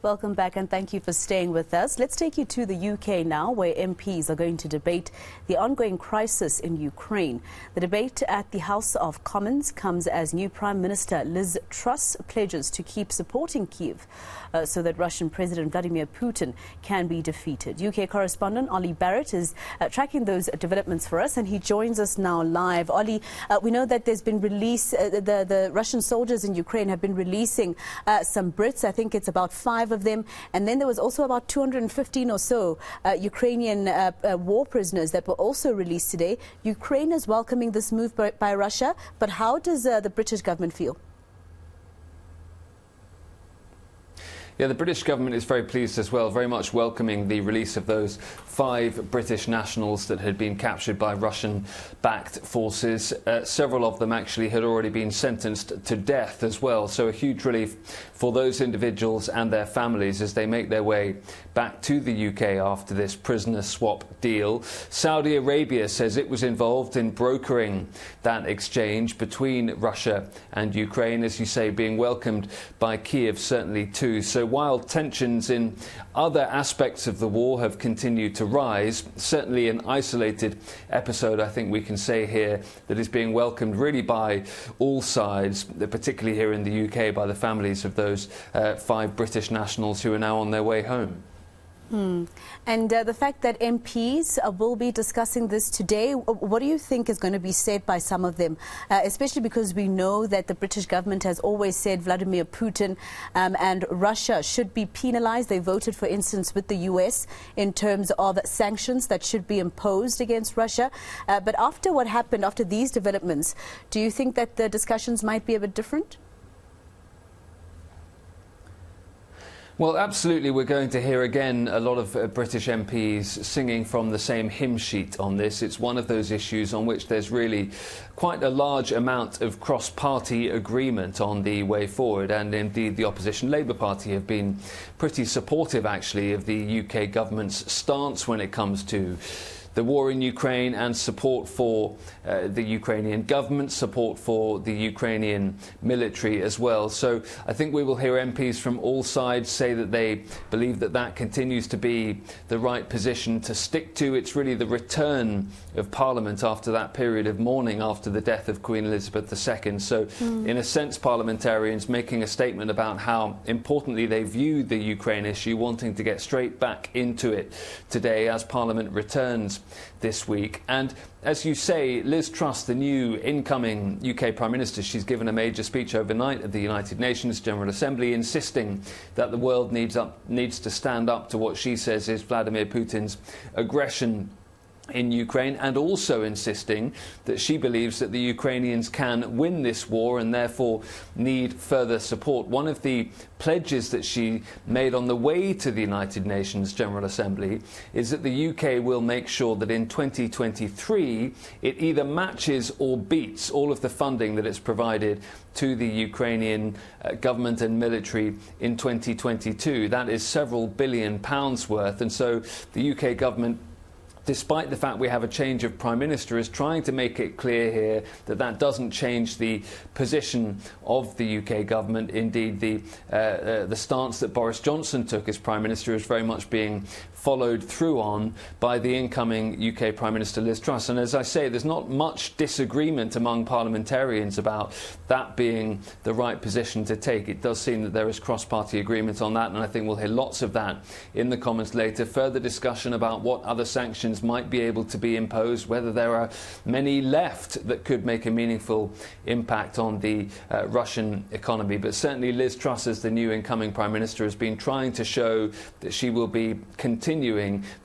Welcome back and thank you for staying with us. Let's take you to the UK now, where MPs are going to debate the ongoing crisis in Ukraine. The debate at the House of Commons comes as new Prime Minister Liz Truss pledges to keep supporting Kyiv so that Russian President Vladimir Putin can be defeated. UK Correspondent Olly Barratt is tracking those developments for us, and he joins us now live. Olly, we know that there's been the Russian soldiers in Ukraine have been releasing some Brits. I think it's about 5 of them, and then there was also about 215 or so Ukrainian war prisoners that were also released today. Ukraine is welcoming this move by Russia, but how does the British government feel? Yeah, the British government is very pleased as well, very much welcoming the release of those 5 British nationals that had been captured by Russian-backed forces. Several of them actually had already been sentenced to death as well, so a huge relief for those individuals and their families as they make their way back to the UK after this prisoner swap deal. Saudi Arabia says it was involved in brokering that exchange between Russia and Ukraine, as you say, being welcomed by Kyiv certainly too. So while tensions in other aspects of the war have continued to rise, certainly an isolated episode, I think we can say here, that is being welcomed really by all sides, particularly here in the UK by the families of those 5 British nationals who are now on their way home. And the fact that MPs will be discussing this today, what do you think is going to be said by some of them, especially because we know that the British government has always said Vladimir Putin and Russia should be penalized. They voted, for instance, with the US in terms of sanctions that should be imposed against Russia. But after what happened, after these developments, do you think that the discussions might be a bit different? Well, absolutely. We're going to hear again a lot of British MPs singing from the same hymn sheet on this. It's one of those issues on which there's really quite a large amount of cross-party agreement on the way forward, and indeed the opposition Labour Party have been pretty supportive actually of the UK government's stance when it comes to the war in Ukraine and support for the Ukrainian government, support for the Ukrainian military as well. So I think we will hear MPs from all sides say that they believe that that continues to be the right position to stick to. It's really the return of Parliament after that period of mourning after the death of Queen Elizabeth II. So in a sense, parliamentarians making a statement about how importantly they view the Ukraine issue, wanting to get straight back into it today as Parliament returns this week. And as you say, Liz Truss, the new incoming UK Prime Minister, she's given a major speech overnight at the United Nations General Assembly, insisting that the world needs to stand up to what she says is Vladimir Putin's aggression in Ukraine, and also insisting that she believes that the Ukrainians can win this war and therefore need further support. One of the pledges that she made on the way to the United Nations General Assembly is that the UK will make sure that in 2023 it either matches or beats all of the funding that it's provided to the Ukrainian government and military in 2022. That is several billion pounds worth, and so the UK government, despite the fact we have a change of Prime Minister, is trying to make it clear here that that doesn't change the position of the UK government. Indeed, the stance that Boris Johnson took as Prime Minister is very much being followed through on by the incoming UK Prime Minister Liz Truss. And as I say, there's not much disagreement among parliamentarians about that being the right position to take. It does seem that there is cross-party agreement on that, and I think we'll hear lots of that in the Commons later. Further discussion about what other sanctions might be able to be imposed, whether there are many left that could make a meaningful impact on the Russian economy. But certainly Liz Truss, as the new incoming Prime Minister, has been trying to show that she will be continuing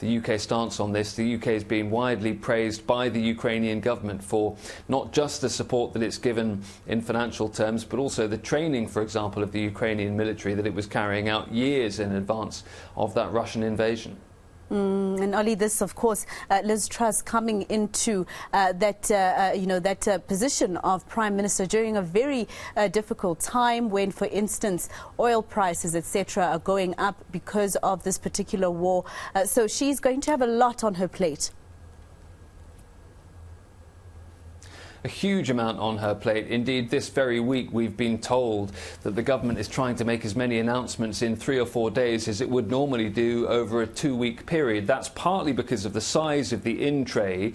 the UK stance on this. The UK has been widely praised by the Ukrainian government for not just the support that it's given in financial terms, but also the training, for example, of the Ukrainian military that it was carrying out years in advance of that Russian invasion. And Olly, this, of course, Liz Truss coming into that position of Prime Minister during a very difficult time when, for instance, oil prices, etc., are going up because of this particular war. So she's going to have a lot on her plate. a huge amount on her plate. Indeed, this very week we've been told that the government is trying to make as many announcements in 3 or 4 days as it would normally do over a 2-week period. That's partly because of the size of the in-tray,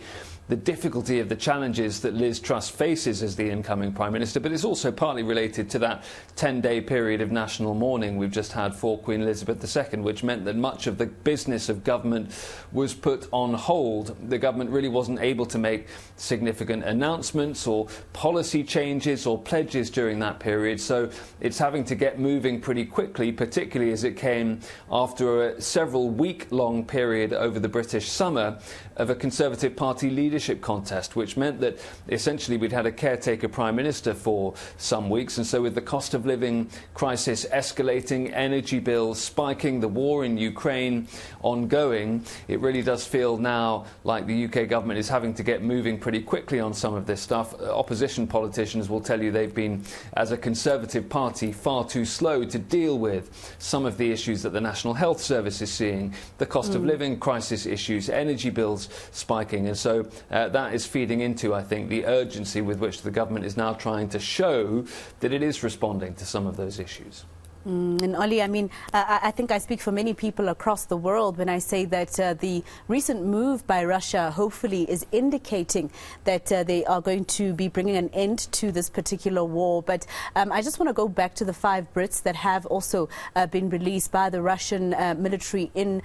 the difficulty of the challenges that Liz Truss faces as the incoming Prime Minister, but it's also partly related to that 10-day period of national mourning we've just had for Queen Elizabeth II, which meant that much of the business of government was put on hold. The government really wasn't able to make significant announcements or policy changes or pledges during that period, so it's having to get moving pretty quickly, particularly as it came after a several week-long period over the British summer of a Conservative Party leadership contest, which meant that essentially we'd had a caretaker Prime Minister for some weeks, and so with the cost of living crisis escalating, energy bills spiking, the war in Ukraine ongoing, it really does feel now like the UK government is having to get moving pretty quickly on some of this stuff. Opposition politicians will tell you they've been, as a Conservative Party, far too slow to deal with some of the issues that the National Health Service is seeing, the cost of living crisis issues, energy bills spiking, and so that is feeding into, I think, the urgency with which the government is now trying to show that it is responding to some of those issues. And Olly, I mean, I think I speak for many people across the world when I say that the recent move by Russia hopefully is indicating that they are going to be bringing an end to this particular war. But I just want to go back to the 5 Brits that have also been released by the Russian military in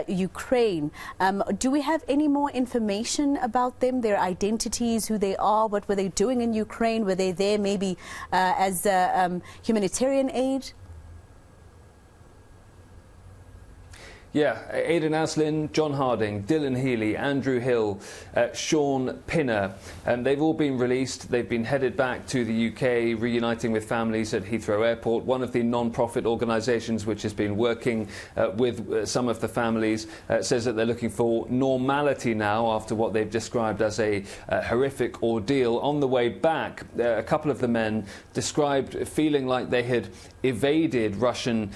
Ukraine. Do we have any more information about them, their identities, who they are, what were they doing in Ukraine? Were they there maybe as humanitarian aid? Yeah, Aidan Aslin, John Harding, Dylan Healy, Andrew Hill, Sean Pinner, and they've all been released. They've been headed back to the UK, reuniting with families at Heathrow Airport. One of the non-profit organisations which has been working with some of the families says that they're looking for normality now after what they've described as a horrific ordeal. On the way back, a couple of the men described feeling like they had evaded Russian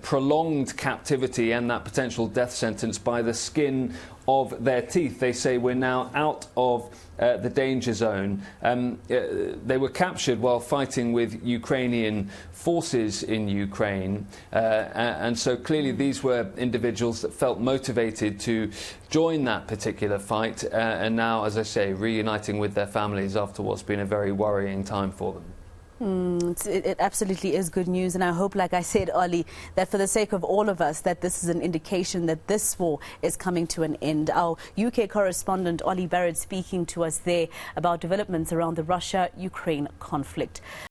prolonged captivity and that potential death sentence by the skin of their teeth. They say we're now out of the danger zone. They were captured while fighting with Ukrainian forces in Ukraine, and so clearly these were individuals that felt motivated to join that particular fight, and now, as I say, reuniting with their families after what's been a very worrying time for them. It absolutely is good news, and I hope, like I said, Olly, that for the sake of all of us, that this is an indication that this war is coming to an end. Our UK correspondent Olly Barratt speaking to us there about developments around the Russia-Ukraine conflict.